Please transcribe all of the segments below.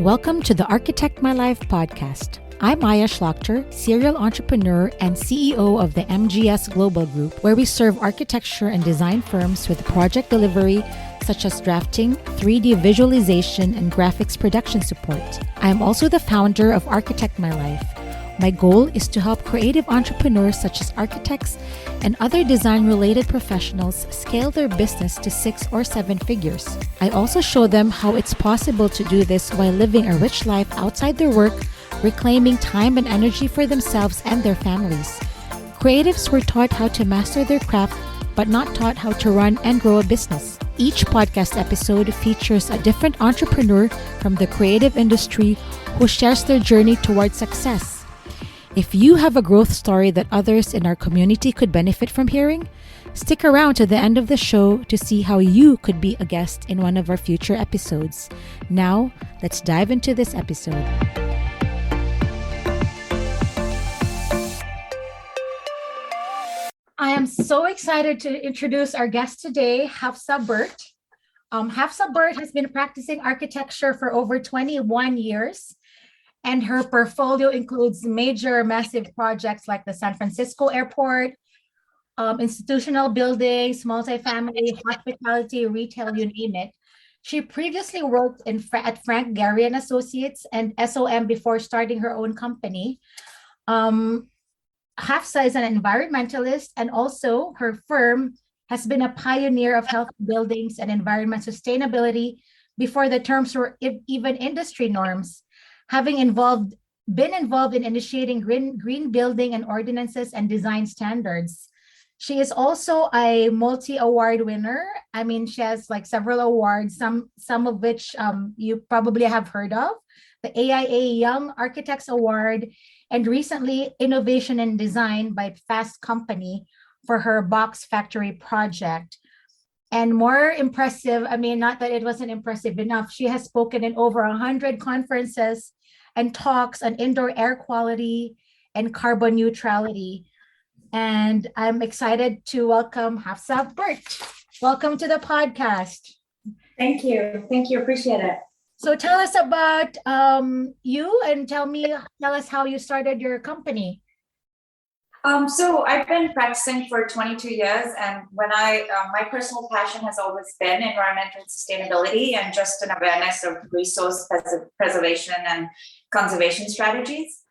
Welcome to the Architect My Life podcast. I'm Shlachter, serial entrepreneur and CEO of the MGS Global Group, where we serve architecture and design firms with project delivery such as drafting, 3D visualization, and graphics production support. I am also the founder of Architect My Life. My goal is to help creative entrepreneurs such as architects and other design-related professionals scale their business to 6 or 7 figures. I also show them how it's possible to do this while living a rich life outside their work, reclaiming time and energy for themselves and their families. Creatives were taught how to master their craft, but not taught how to run and grow a business. Each podcast episode features a different entrepreneur from the creative industry who shares their journey towards success. If you have a growth story that others in our community could benefit from hearing, stick around to the end of the show to see how you could be a guest in one of our future episodes. Now, let's dive into this episode. I am so excited to introduce our guest today, Hafsa Burt. Hafsa Burt has been practicing architecture for over 21 years. And her portfolio includes massive projects like the San Francisco Airport, institutional buildings, multifamily, hospitality, retail, you name it. She previously worked at Frank Gehry and Associates and SOM before starting her own company. Hafsa is an environmentalist, and also her firm has been a pioneer of healthy buildings and environment sustainability before the terms were even industry norms, having been involved in initiating green building and ordinances and design standards. She is also a multi-award winner. I mean, she has like several awards, some of which you probably have heard of. The AIA Young Architects Award, and recently Innovation in Design by Fast Company for her Box Factory project. And more impressive, I mean, not that it wasn't impressive enough, she has spoken in over 100 conferences and talks on indoor air quality and carbon neutrality. And I'm excited to welcome Hafsa Burt. Welcome to the podcast. Thank you. Appreciate it. So tell us about you and tell us how you started your company. So I've been practicing for 22 years, and my personal passion has always been environmental sustainability and just an awareness of resource preservation and conservation strategies.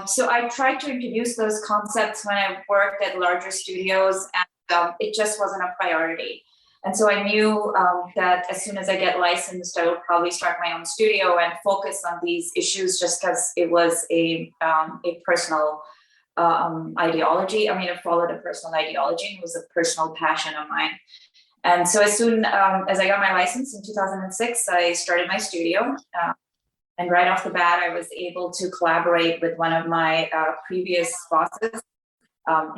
So I tried to introduce those concepts when I worked at larger studios, and it just wasn't a priority. And so I knew that as soon as I get licensed, I would probably start my own studio and focus on these issues, just because it was a personal ideology. I mean, it followed a personal ideology, and it was a personal passion of mine. And so as soon as I got my license in 2006, I started my studio. And right off the bat, I was able to collaborate with one of my previous bosses,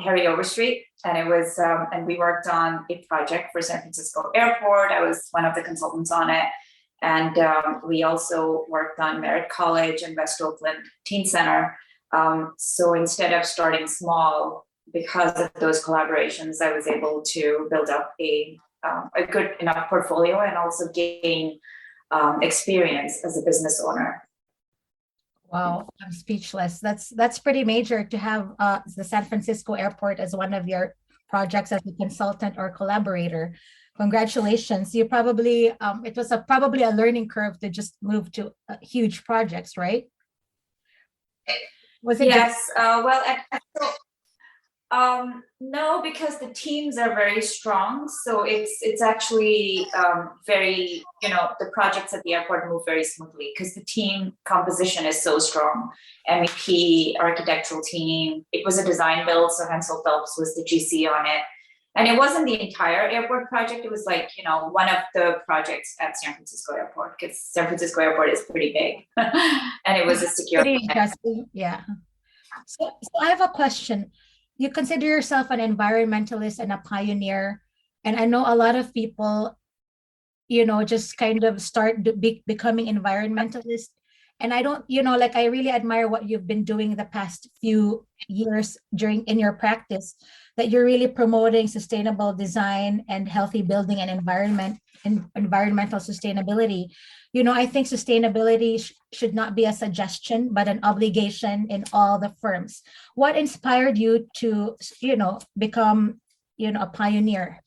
Harry Overstreet. And it was, and we worked on a project for San Francisco Airport. I was one of the consultants on it. And we also worked on Merritt College and West Oakland Teen Center. So instead of starting small, because of those collaborations, I was able to build up a good enough portfolio and also gain experience as a business owner. Wow, I'm speechless. That's pretty major to have the San Francisco Airport as one of your projects as a consultant or collaborator. Congratulations. You probably it was probably a learning curve to just move to huge projects, right? Was it? Yes. No, because the teams are very strong. So it's actually very, the projects at the airport move very smoothly because the team composition is so strong. MEP, architectural team. It was a design build, so Hensel Phelps was the GC on it. And it wasn't the entire airport project. It was like, one of the projects at San Francisco Airport, because San Francisco Airport is pretty big. And it was a secure. Pretty interesting. Yeah. So I have a question. You consider yourself an environmentalist and a pioneer. And I know a lot of people, just kind of start becoming environmentalists And I don't, like I really admire what you've been doing the past few years in your practice, that you're really promoting sustainable design and healthy building and environmental sustainability. I think sustainability should not be a suggestion, but an obligation in all the firms. What inspired you to, become, a pioneer?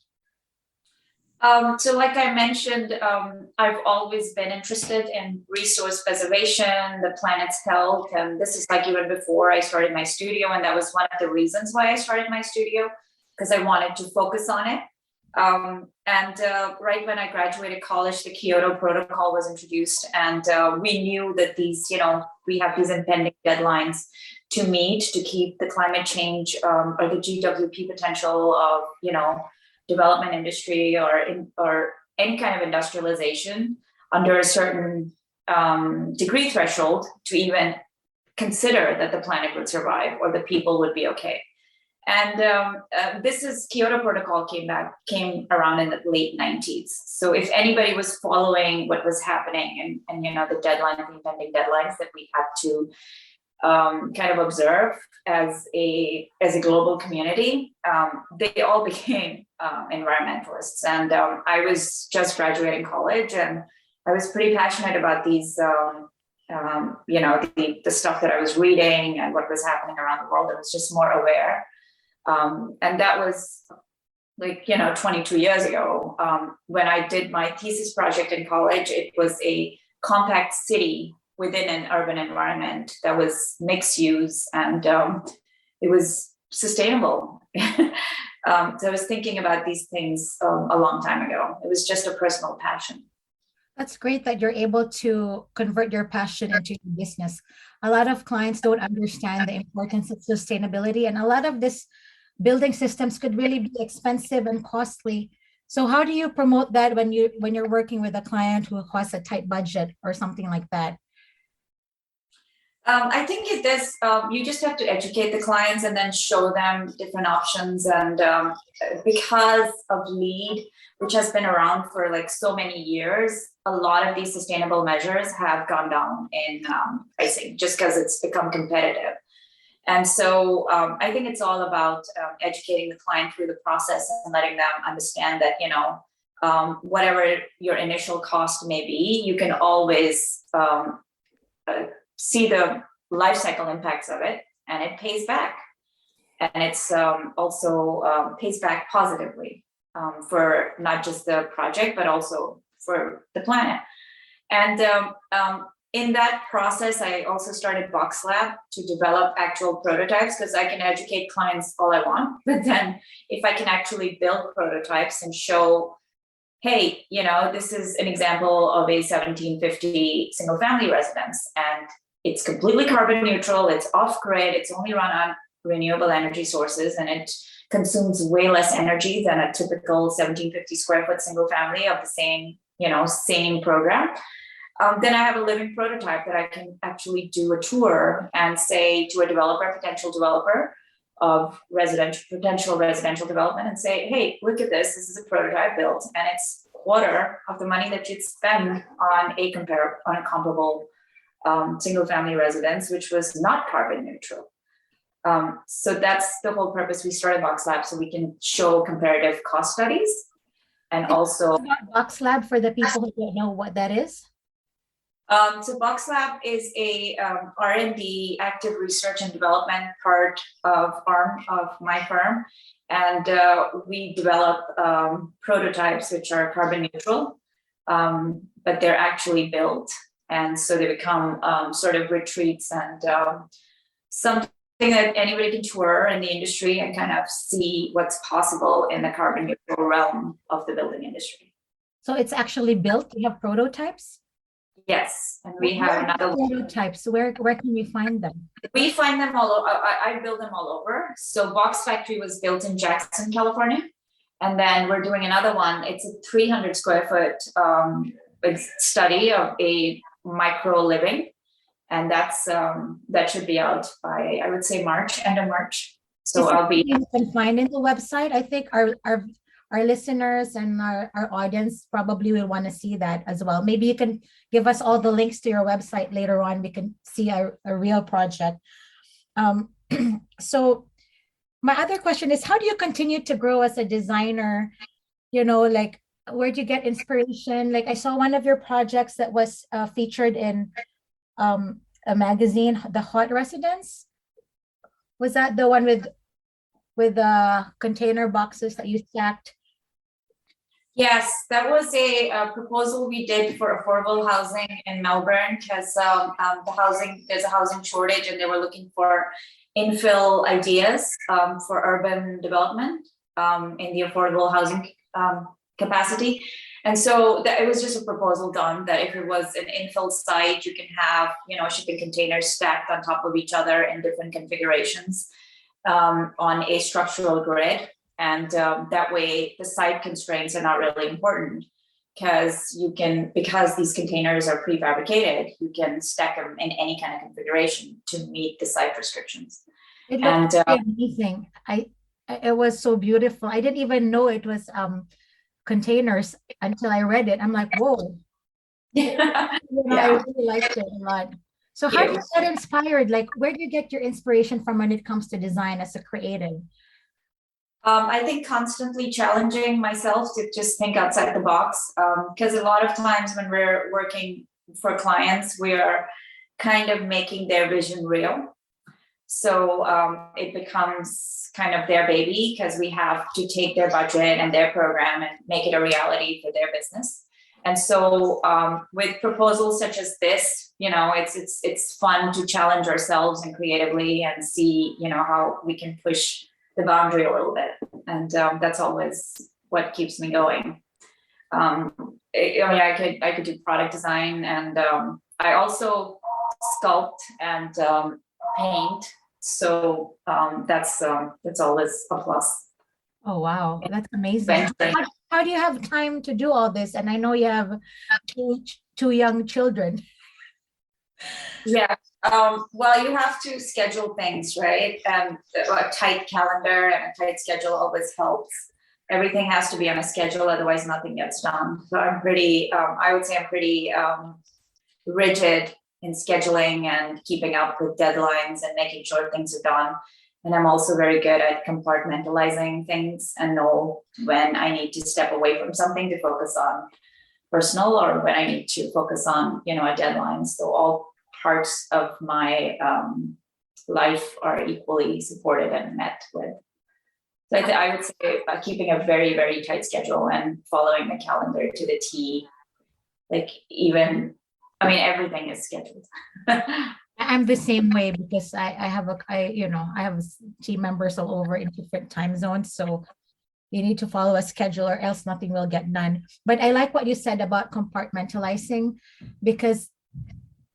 So like I mentioned, I've always been interested in resource preservation, the planet's health. And this is like even before I started my studio. And that was one of the reasons why I started my studio, because I wanted to focus on it. Right when I graduated college, the Kyoto Protocol was introduced. And we knew that we have these impending deadlines to meet to keep the climate change or the GWP potential of, development industry or any kind of industrialization under a certain degree threshold to even consider that the planet would survive or the people would be okay. And Kyoto Protocol came around in the late 90s. So if anybody was following what was happening and the impending deadlines that we had to kind of observe as a global community, they all became environmentalists. And I was just graduating college, and I was pretty passionate about these, the stuff that I was reading and what was happening around the world. I was just more aware. And that was 22 years ago. When I did my thesis project in college, it was a compact city within an urban environment that was mixed use, and it was sustainable. So I was thinking about these things a long time ago. It was just a personal passion. That's great that you're able to convert your passion into your business. A lot of clients don't understand the importance of sustainability, and a lot of this building systems could really be expensive and costly. So how do you promote that when you're working with a client who has a tight budget or something like that? I think you just have to educate the clients and then show them different options. And because of LEED, which has been around for so many years, a lot of these sustainable measures have gone down in pricing just because it's become competitive. And so I think it's all about educating the client through the process and letting them understand that, whatever your initial cost may be, you can always see the life cycle impacts of it, and it pays back. And it's also pays back positively for not just the project, but also for the planet. And in that process, I also started Box Lab to develop actual prototypes, because I can educate clients all I want, but then if I can actually build prototypes and show, hey, this is an example of a 1750 single family residence, and it's completely carbon neutral, it's off grid, it's only run on renewable energy sources, and it consumes way less energy than a typical 1750 square foot single family of the same program. Then I have a living prototype that I can actually do a tour and say to a potential developer of potential residential development, and say, hey, look at this. This is a prototype built, and it's a quarter of the money that you'd spend on a comparable single family residence, which was not carbon neutral. So that's the whole purpose. We started Box Lab, so we can show comparative cost studies, and also Box Lab for the people who don't know what that is. So Box Lab is a R&D, active research and development part arm of my firm, and we develop prototypes which are carbon neutral, but they're actually built, and so they become sort of retreats and something that anybody can tour in the industry and kind of see what's possible in the carbon neutral realm of the building industry. So it's actually built. You have prototypes? Yes, and we have another prototypes. Where can we find them? We find them all over. I build them all over. So Box Factory was built in Jackson, California, and then we're doing another one. It's a 300 square foot study of a micro living, and that should be out by, I would say, end of March. So I'll be. You can find in the website. I think our our listeners and our audience probably will want to see that as well. Maybe you can give us all the links to your website later on. We can see a real project. So my other question is, how do you continue to grow as a designer? Like, where do you get inspiration? Like, I saw one of your projects that was featured in a magazine, The Hot Residence. Was that the one with the container boxes that you stacked? Yes, that was a proposal we did for affordable housing in Melbourne because there's a housing shortage and they were looking for infill ideas for urban development in the affordable housing capacity. And so it was just a proposal done that if it was an infill site, you can have, shipping containers stacked on top of each other in different configurations on a structural grid. And that way the site constraints are not really important because these containers are prefabricated, you can stack them in any kind of configuration to meet the site restrictions. It looked amazing. It was so beautiful. I didn't even know it was containers until I read it. I'm like, whoa. I really liked it a lot. So how do you get inspired? Like, where do you get your inspiration from when it comes to design as a creative? I think constantly challenging myself to just think outside the box, because a lot of times when we're working for clients, we are kind of making their vision real. So it becomes kind of their baby because we have to take their budget and their program and make it a reality for their business. And so with proposals such as this, it's fun to challenge ourselves and creatively and see, how we can push the boundary a little bit. And that's always what keeps me going. I could do product design, and I also sculpt and paint. So that's always a plus. Oh, wow. That's amazing. How do you have time to do all this? And I know you have two young children. Yeah. Well, you have to schedule things, right? And a tight calendar and a tight schedule always helps. Everything has to be on a schedule, otherwise nothing gets done. So I would say I'm pretty rigid in scheduling and keeping up with deadlines and making sure things are done. And I'm also very good at compartmentalizing things and know when I need to step away from something to focus on personal, or when I need to focus on, a deadline. So all parts of my life are equally supported and met with. So I would say keeping a very, very tight schedule and following the calendar to the T, everything is scheduled. I'm the same way because I have team members all over in different time zones. So you need to follow a schedule or else nothing will get done. But I like what you said about compartmentalizing, because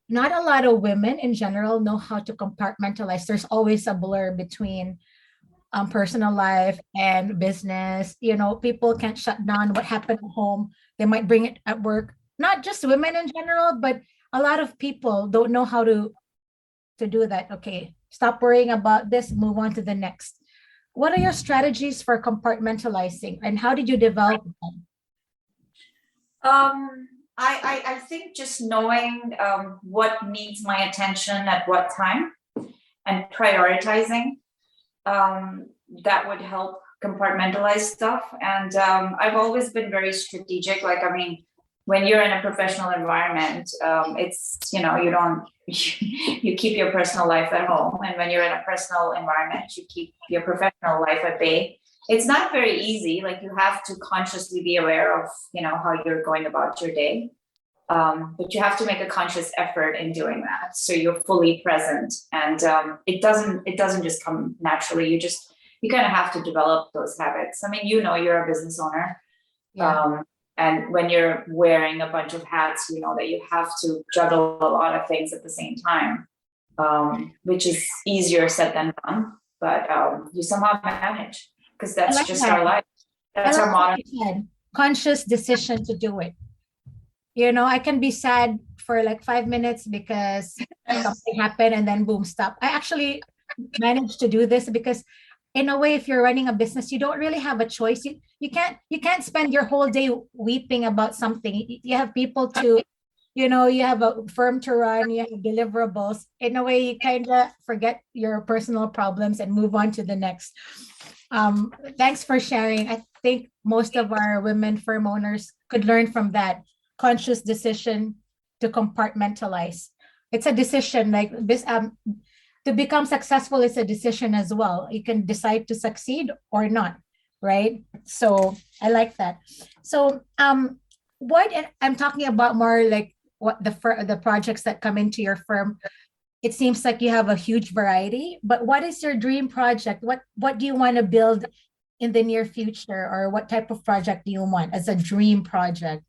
not a lot of women in general know how to compartmentalize. There's always a blur between personal life and business. People can't shut down what happened at home. They might bring it at work. Not just women in general, but a lot of people don't know how to do that. Okay, stop worrying about this, move on to the next. What are your strategies for compartmentalizing, and how did you develop them? I think just knowing what needs my attention at what time and prioritizing, that would help compartmentalize stuff. And I've always been very strategic. When you're in a professional environment, it's, you keep your personal life at home. And when you're in a personal environment, you keep your professional life at bay. It's not very easy. You have to consciously be aware of, how you're going about your day. But you have to make a conscious effort in doing that. So you're fully present, and it doesn't just come naturally. You kind of have to develop those habits. You're a business owner. Yeah. And when you're wearing a bunch of hats, that you have to juggle a lot of things at the same time, which is easier said than done, but you somehow manage, because that's just our life. That's our modern conscious decision to do it. I can be sad for 5 minutes because something happened and then boom, stop. I actually managed to do this because in a way, if you're running a business, you don't really have a choice. You can't spend your whole day weeping about something. You have people to, you have a firm to run, you have deliverables. In a way, you kind of forget your personal problems and move on to the next. Thanks for sharing. I think most of our women firm owners could learn from that conscious decision to compartmentalize. It's a decision like this. To become successful is a decision as well. You can decide to succeed or not, right? So I like that. So what I'm talking about more like what the projects that come into your firm. It seems like you have a huge variety, but what is your dream project? What do you want to build in the near future, or what type of project do you want as a dream project?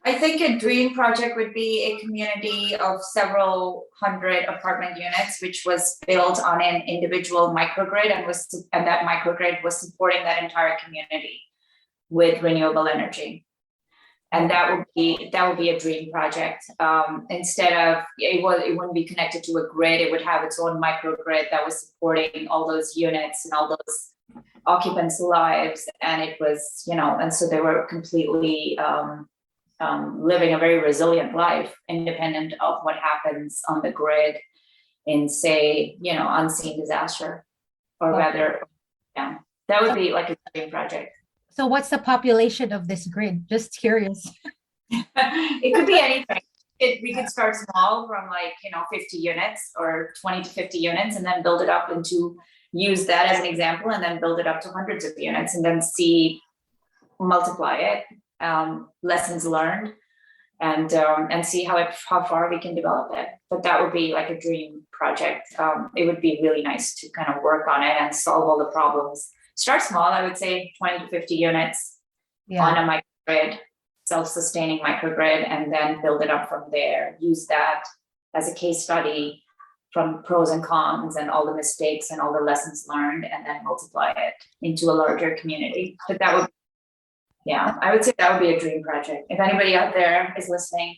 I think a dream project would be a community of several hundred apartment units, which was built on an individual microgrid and that microgrid was supporting that entire community with renewable energy. And that would be a dream project. Instead of it wouldn't be connected to a grid, it would have its own microgrid that was supporting all those units and all those occupants' lives. And it was, and so they were completely living a very resilient life, independent of what happens on the grid in, say, unseen disaster, or rather, yeah, that would be like a dream project. So what's the population of this grid? Just curious. It could be anything. We could start small from 50 units or 20 to 50 units, and then build it up use that as an example, and then build it up to hundreds of units, and then multiply it, lessons learned, and see how far we can develop it. But that would be like a dream project. It would be really nice to kind of work on it and solve all the problems. Start small, I would say 20 to 50 units on a microgrid, self-sustaining microgrid, and then build it up from there. Use that as a case study from pros and cons and all the mistakes and all the lessons learned, and then multiply it into a larger community. But I would say that would be a dream project. If anybody out there is listening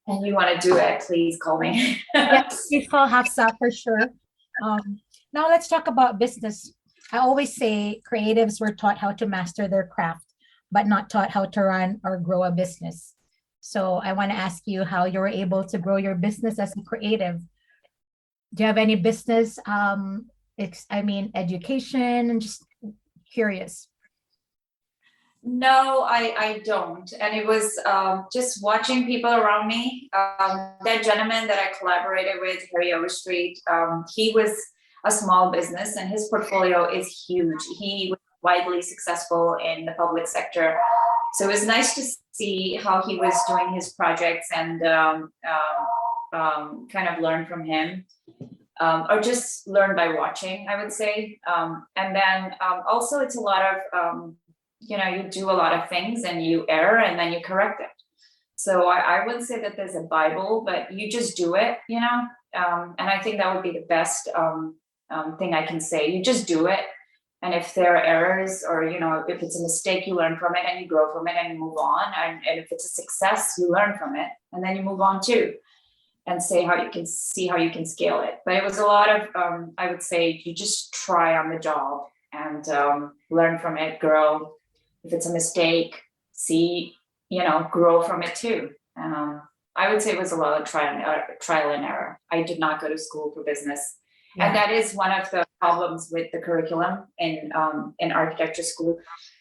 and you want to do it, please call me. Yes, please call Hafsa for sure. Now let's talk about business. I always say creatives were taught how to master their craft, but not taught how to run or grow a business. So I want to ask you how you were able to grow your business as a creative. Do you have any business, education? And just curious. No, I don't. And it was just watching people around me. That gentleman that I collaborated with, Harry Overstreet, he was a small business and his portfolio is huge. He was widely successful in the public sector. So it was nice to see how he was doing his projects and kind of learn from him, or just learn by watching, I would say. And then also it's a lot of, you do a lot of things and you err and then you correct it. So I wouldn't say that there's a Bible, but you just do it, and I think that would be the best thing I can say. You just do it. And if there are errors or, if it's a mistake, you learn from it and you grow from it and you move on. And if it's a success, you learn from it and then you move on too, and see how you can scale it. But it was a lot of, I would say, you just try on the job and learn from it, grow. If it's a mistake, grow from it too. I would say it was a lot of trial and error. I did not go to school for business. Yeah. And that is one of the problems with the curriculum in architecture school.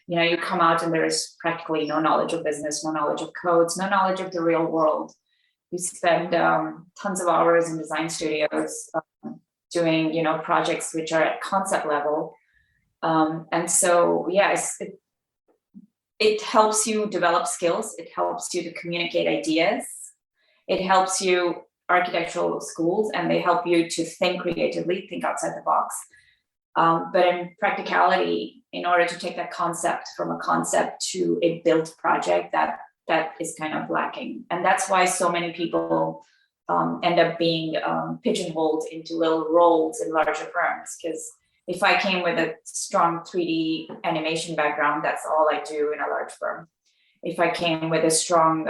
You come out and there is practically no knowledge of business, no knowledge of codes, no knowledge of the real world. You spend tons of hours in design studios doing, projects which are at concept level. And so, yes, it helps you develop skills. It helps you to communicate ideas. It helps you architectural schools, and they help you to think creatively, think outside the box. But in practicality, in order to take that concept from a concept to a built project, that is kind of lacking. And that's why so many people end up being pigeonholed into little roles in larger firms. Because if I came with a strong 3D animation background, that's all I do in a large firm. If I came with a strong,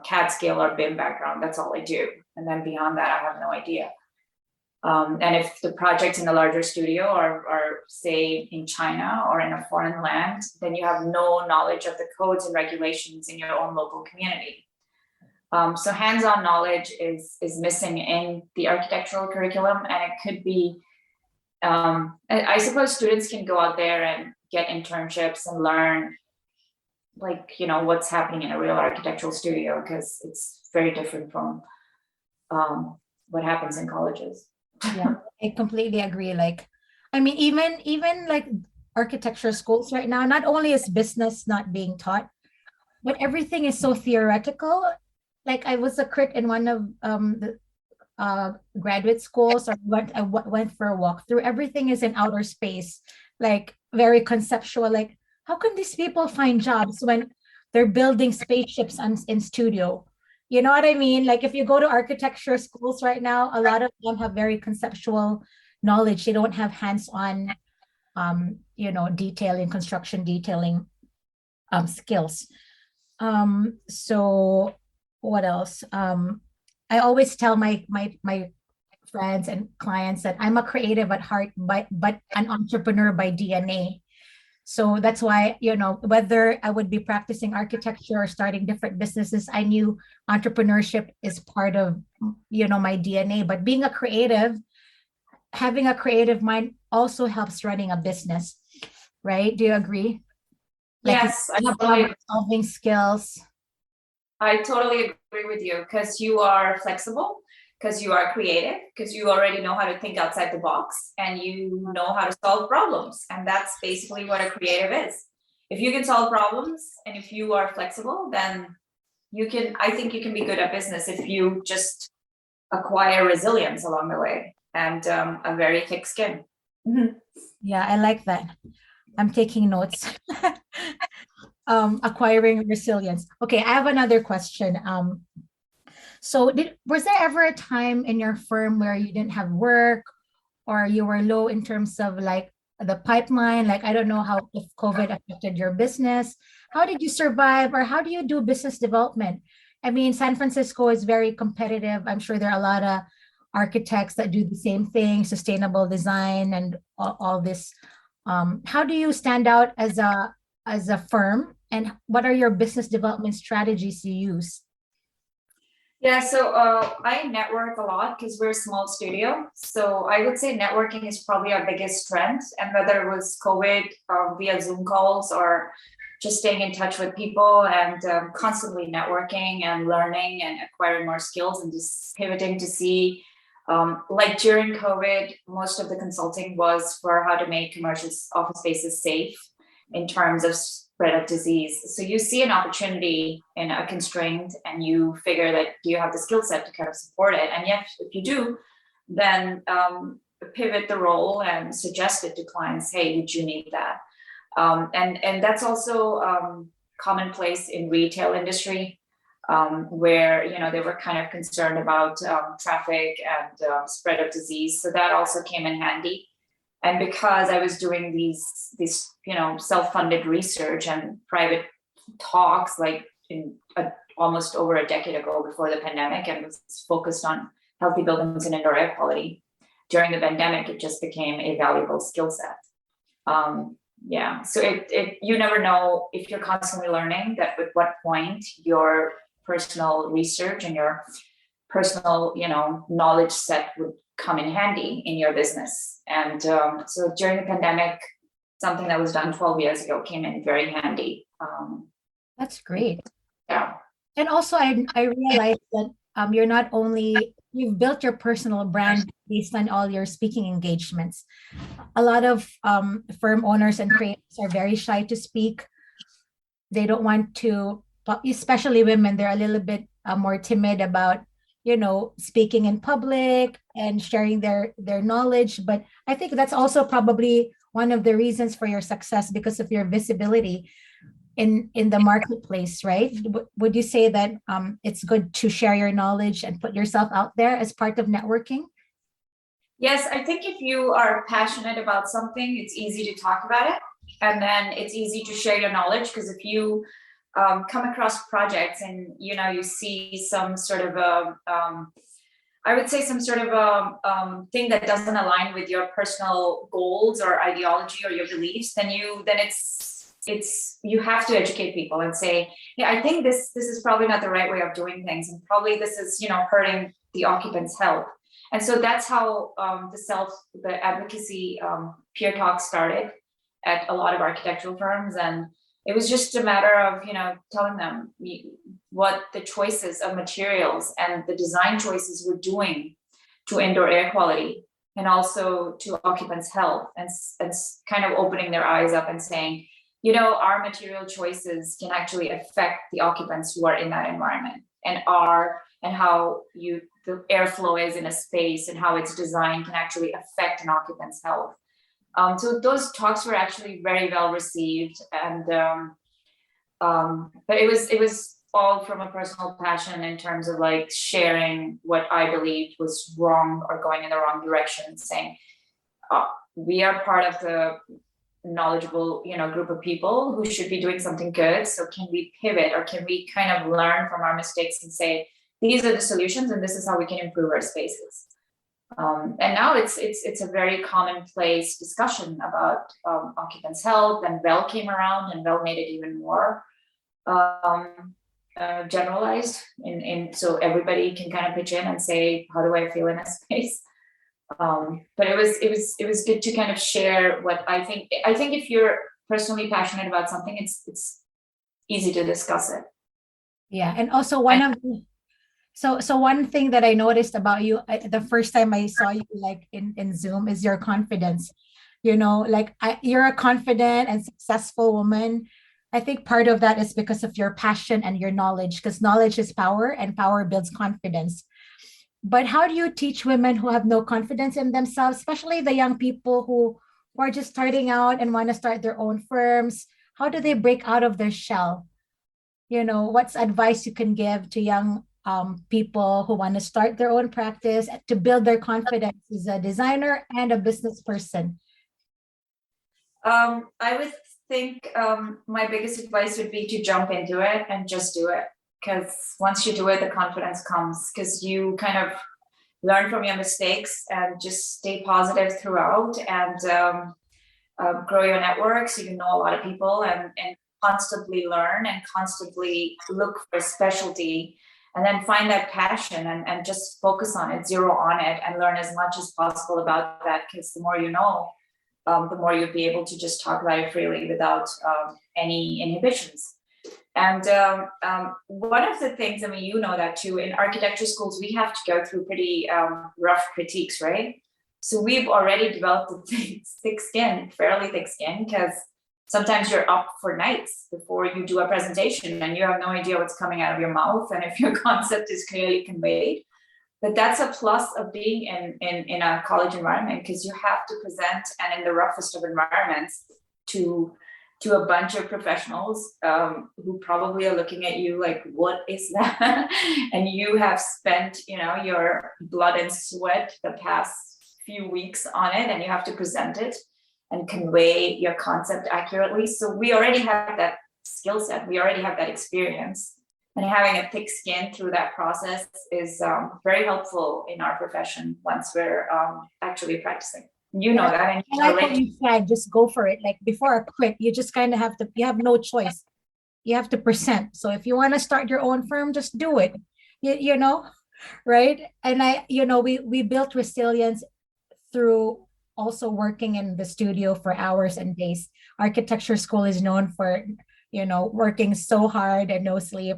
CAD scale or BIM background, that's all I do. And then beyond that, I have no idea. And if the project's in a larger studio or say in China or in a foreign land, then you have no knowledge of the codes and regulations in your own local community. So hands-on knowledge is missing in the architectural curriculum, and it could be, I suppose students can go out there and get internships and learn, like, what's happening in a real architectural studio, because it's very different from what happens in colleges. Yeah, I completely agree. Like, I mean, even like architecture schools right now, not only is business not being taught, but everything is so theoretical. Like, I was a crit in one of the graduate schools. I went for a walkthrough. Everything is in outer space, like very conceptual. Like, how can these people find jobs when they're building spaceships in studio? You know what I mean? Like, if you go to architecture schools right now, a lot of them have very conceptual knowledge. They don't have hands-on, detailing, construction detailing skills. So what else? I always tell my friends and clients that I'm a creative at heart, but an entrepreneur by DNA. So that's why, whether I would be practicing architecture or starting different businesses, I knew entrepreneurship is part of, my DNA. But being a creative, having a creative mind also helps running a business, right? Do you agree? Like, Yes, you have problem solving skills. I totally agree with you, because you are flexible, because you are creative, because you already know how to think outside the box, and you know how to solve problems. And that's basically what a creative is. If you can solve problems and if you are flexible, then I think you can be good at business if you just acquire resilience along the way and a very thick skin. Yeah, I like that. I'm taking notes. Acquiring resilience. Okay, I have another question. So was there ever a time in your firm where you didn't have work, or you were low in terms of like the pipeline? Like, I don't know if COVID affected your business. How did you survive, or how do you do business development? I mean, San Francisco is very competitive. I'm sure there are a lot of architects that do the same thing, sustainable design and all this. How do you stand out as a firm, and what are your business development strategies you use? Yeah, so I network a lot because we're a small studio. So I would say networking is probably our biggest strength. And whether it was COVID via Zoom calls or just staying in touch with people and constantly networking and learning and acquiring more skills and just pivoting to see, like during COVID, most of the consulting was for how to make commercial office spaces safe in terms of spread of disease. So you see an opportunity in a constraint and you figure that you have the skill set to kind of support it. And yet, if you do, then pivot the role and suggest it to clients, hey, would you need that? And that's also commonplace in retail industry, where they were kind of concerned about traffic and spread of disease. So that also came in handy. And because I was doing these self-funded research and private talks, like almost over a decade ago before the pandemic, and was focused on healthy buildings and indoor air quality, during the pandemic, it just became a valuable skill set. So you never know if you're constantly learning that at what point your personal research and your personal, knowledge set would come in handy in your business. And so during the pandemic, something that was done 12 years ago came in very handy. That's great. Yeah. And also, I realized that you've built your personal brand based on all your speaking engagements. A lot of firm owners and creators are very shy to speak. They don't want to, especially women, they're a little bit more timid about speaking in public and sharing their knowledge. But I think that's also probably one of the reasons for your success, because of your visibility in the marketplace, right? Would you say that it's good to share your knowledge and put yourself out there as part of networking? Yes, I think if you are passionate about something, it's easy to talk about it, and then it's easy to share your knowledge, because if you come across projects and you see some sort of I would say some sort of a thing that doesn't align with your personal goals or ideology or your beliefs, then it's you have to educate people and say, yeah, I think this is probably not the right way of doing things, and probably this is, you know, hurting the occupant's health. And so that's how the advocacy peer talk started at a lot of architectural firms. And it was just a matter of, you know, telling them what the choices of materials and the design choices were doing to indoor air quality and also to occupants' health, and kind of opening their eyes up and saying, you know, our material choices can actually affect the occupants who are in that environment, and how the airflow is in a space and how it's designed can actually affect an occupant's health. So those talks were actually very well received, and but it was all from a personal passion in terms of like sharing what I believed was wrong or going in the wrong direction, saying we are part of the knowledgeable, you know, group of people who should be doing something good. So can we pivot, or can we kind of learn from our mistakes and say these are the solutions and this is how we can improve our spaces. And now it's a very commonplace discussion about occupants' health, and Well came around, and Well made it even more generalized, so everybody can kind of pitch in and say, how do I feel in a space? But it was good to kind of share what I think. I think if you're personally passionate about something, it's easy to discuss it. Yeah, and also one thing that I noticed about you the first time I saw you like in Zoom is your confidence. You know, like you're a confident and successful woman. I think part of that is because of your passion and your knowledge, because knowledge is power and power builds confidence. But how do you teach women who have no confidence in themselves, especially the young people who are just starting out and want to start their own firms? How do they break out of their shell? You know, what's advice you can give to young people who want to start their own practice to build their confidence as a designer and a business person? I would think my biggest advice would be to jump into it and just do it. Because once you do it, the confidence comes, because you kind of learn from your mistakes and just stay positive throughout, and grow your network so you know a lot of people, and constantly learn and constantly look for specialty, and then find that passion and just focus on it, zero on it, and learn as much as possible about that, because the more you know, the more you'll be able to just talk about it freely without any inhibitions. And one of the things, I mean, you know that too, in architecture schools, we have to go through pretty rough critiques, right? So we've already developed a fairly thick skin, because sometimes you're up for nights before you do a presentation and you have no idea what's coming out of your mouth and if your concept is clearly conveyed. But that's a plus of being in a college environment, because you have to present, and in the roughest of environments, to a bunch of professionals who probably are looking at you like, what is that? And you have spent, you know, your blood and sweat the past few weeks on it, and you have to present it and convey your concept accurately. So we already have that skill set, we already have that experience, and having a thick skin through that process is very helpful in our profession once we're actually practicing. You know that. And I like what you said, just go for it. Like before a quit, you just kind of you have no choice. You have to present. So if you want to start your own firm, just do it. You know, right? And we built resilience through also working in the studio for hours and days. Architecture school is known for, working so hard and no sleep.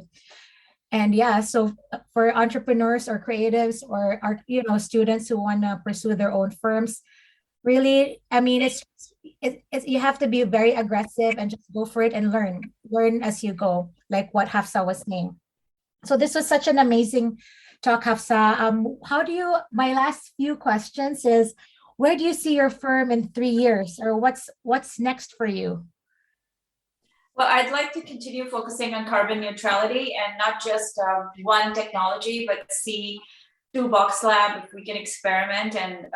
And yeah, so for entrepreneurs or creatives or students who want to pursue their own firms, really, I mean, it's you have to be very aggressive and just go for it and learn as you go, like what Hafsa was saying. So this was such an amazing talk, Hafsa. My last few questions is, where do you see your firm in 3 years, or what's next for you? Well, I'd like to continue focusing on carbon neutrality, and not just one technology, but see Toolbox Lab if we can experiment and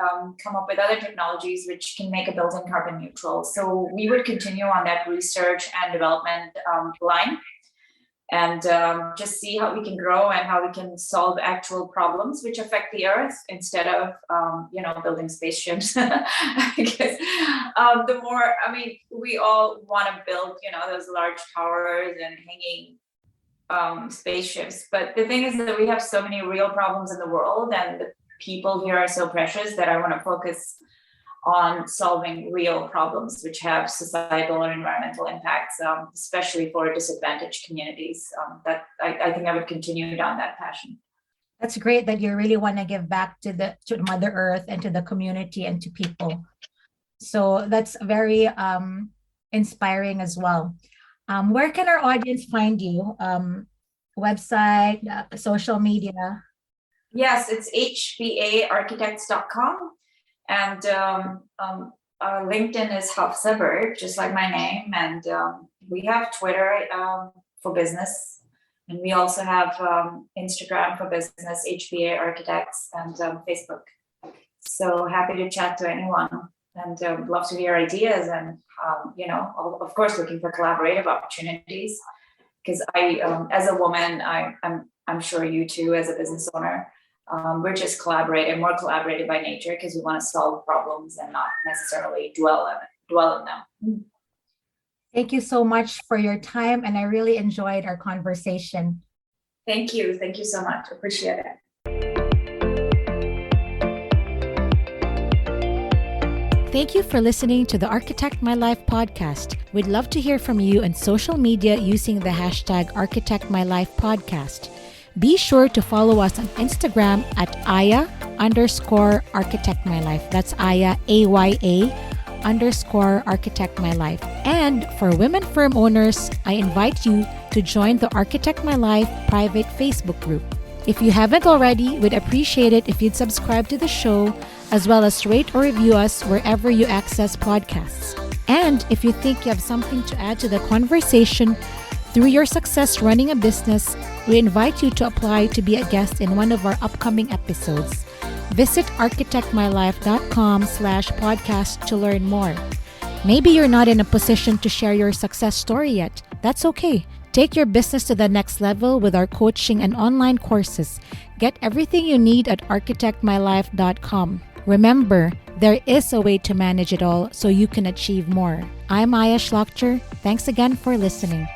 come up with other technologies which can make a building carbon neutral. So we would continue on that research and development line. and just see how we can grow and how we can solve actual problems which affect the earth instead of building spaceships. Because the more, we all want to build those large towers and hanging spaceships, but the thing is that we have so many real problems in the world, and the people here are so precious that I want to focus on solving real problems which have societal or environmental impacts, especially for disadvantaged communities. That I think I would continue down that passion. That's great that you really want to give back to Mother Earth and to the community and to people. So that's very inspiring as well. Where can our audience find you? Website, social media? Yes, it's hb+a.architects.com. And our LinkedIn is Hafsa Burt, just like my name. And we have Twitter for business. And we also have Instagram for business, hb+a Architects, and Facebook. So happy to chat to anyone, and love to hear ideas. And, of course, looking for collaborative opportunities. Because as a woman, I'm sure you too, as a business owner, we're just more collaborative by nature, because we want to solve problems and not necessarily dwell on them. Thank you so much for your time, and I really enjoyed our conversation. Thank you so much. Appreciate it. Thank you for listening to the Architect My Life podcast. We'd love to hear from you on social media using the hashtag Architect My Life podcast. Be sure to follow us on Instagram at aya_Architect My Life. That's Aya, AYA_Architect My Life. And for women firm owners, I invite you to join the Architect My Life private Facebook group. If you haven't already, we'd appreciate it if you'd subscribe to the show, as well as rate or review us wherever you access podcasts. And if you think you have something to add to the conversation through your success running a business, we invite you to apply to be a guest in one of our upcoming episodes. Visit architectmylife.com/podcast to learn more. Maybe you're not in a position to share your success story yet. That's okay. Take your business to the next level with our coaching and online courses. Get everything you need at architectmylife.com. Remember, there is a way to manage it all so you can achieve more. I'm Shlachter. Thanks again for listening.